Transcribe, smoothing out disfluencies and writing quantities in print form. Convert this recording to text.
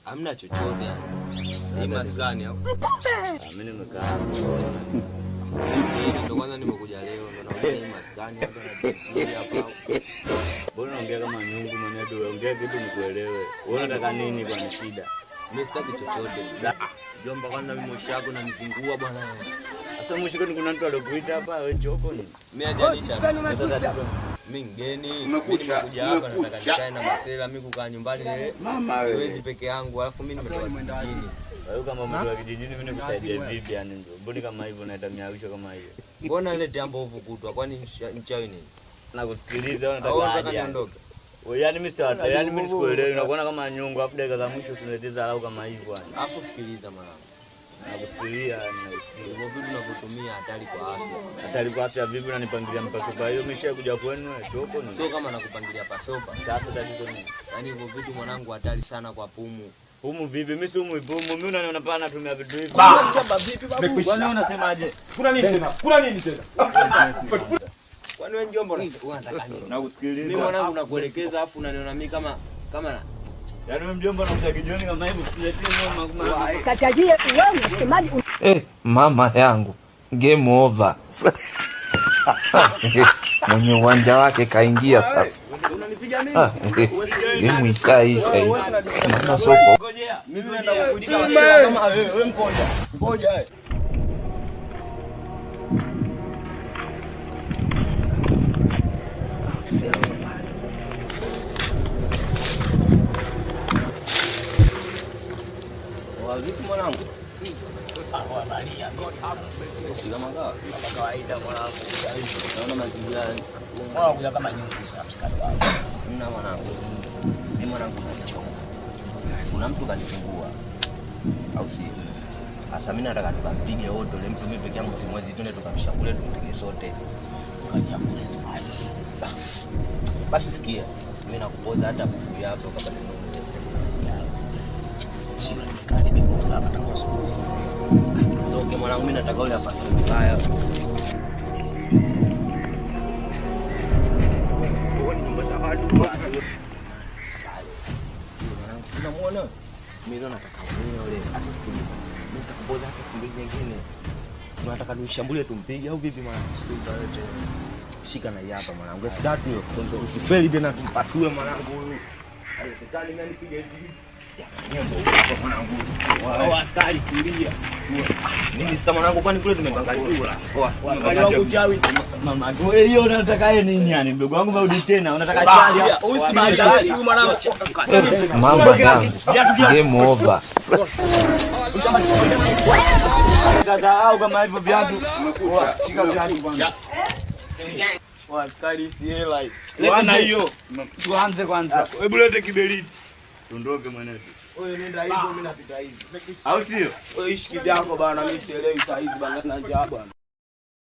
Hamna chochote yani. Ni maskani hapo. Mimi nimekaa. Ndio kwanza nimekuja leo ndo naona ni maskani hapa na hapa. Mbona unaongea kama nyungu mwanedo? Ongea kitu nikuelewe. Wewe unataka nini kwa shida? Mimi sitaki chochote. Jomba kwanza mimi moshi yako na nizingua bwana. Sasa mshiko ni kuna mtu alikuita hapa wewe choko ni. Mimi hajaniita. Mimi mgeni. Nimekuja hapa nataka nikae na Masela, mimi kukaa nyumbani mama wewe. Siwezi peke yangu, alafu mimi nimetoka kijijini. Wewe kama mtu wa kijijini mimi nikusaidia vipi yani ndio? Mbona kama hivyo unaita miawisho kama hiyo? Mbona ile jambo huko kutwa kwani nchawi nini? Nakusikiliza unataka niondoke. Wewe yani mimi sasa yani mimi sikuelewi unakuona kama nyungu afu dakika za mwisho tunaletiza au kama hivyo yani. Alafu sikiliza mwanangu. Nakusikilia hivyo vitu tunavyotumia hatari kwa afya. Hatari kwa afya vipi unanipangilia mpasopa hiyo umesha kuja kwenu choko ni? Sio kama nakupangilia pasopa. Sasa tatizo nini? Yaani hivyo vitu mwanangu hatari sana kwa pumu. Pumu vipi? Mimi si pumu. Mimi unaniona pana natumia vitu hivi. Chamba vipi babu? Kwani unasemaje? Kuna nini tena? Kuna nini tena? Kwani wewe njomba unataka nini? Nakusikiliza. Mimi mwanangu nakuelekeza afu unaniona mimi kama yaani wewe mjomba unakuja kijoni kama hivyo usiletee mama. Katajie wewe unasemaje? Mama yangu game over. Mwenye uwanja wake kaingia sasa. Unanipiga mimi? Game ikaisha hii. Mama soko. Mimi naenda kukulipa kama wewe mkoja. Ngoja. Vipi mwanangu? Wabalia Kama kawaida mwanangu. Naona mazingira wanakuja kama nyungu subscribe wao. Mna mwanangu. Ni mwanangu nachoka. Kuna mtu kanitungua. Au si? Sasa mimi nataka tukampige wote ile mtu mimi peke yangu simwezi twende tukamshambulie tumpige sote. Tukachambule smile. Basi sikia. Mimi nakupoza hata buku yako kama nini. Shida ni kali nimepoza hapa tangu asubuhi. Toke mwanangu mimi nataka ule afanye mbaya. Unamuona? Mimi nataka yule asifikiri. Mimi nitakupoza hata kimbili nyingine. Tunataka tushambulie tumpige au vipi mwanangu? Sikiliza yote. Shika na hapa mwanangu. F3 hiyo. Usifeli tena tumpatue mwanangu huyu. Haiwezekani mimi nipige hivi. Nyembo hapo mwanangu. Wao askari kulia. Mimi sasa mwanangu kwani kule tumepanga jula. Wafanya wangu chawi. Mama wewe hiyo unataka nini yani mdogo wangu marudi tena unataka chali hapo. Usimalize huyu mwanangu. Mama yangu game over. Au kama hivyo viatu. Shika viatu kwanza. Askari si hela. Bwana hiyo. Tuanze kwanza. Hebu lete kiberiti. Tuondoke mwenetu. Wewe nenda hivyo mimi napita hivi. Au sio? Wewe ishi kivyako bana, mimi sielewi saa hizi bana na njaa bana.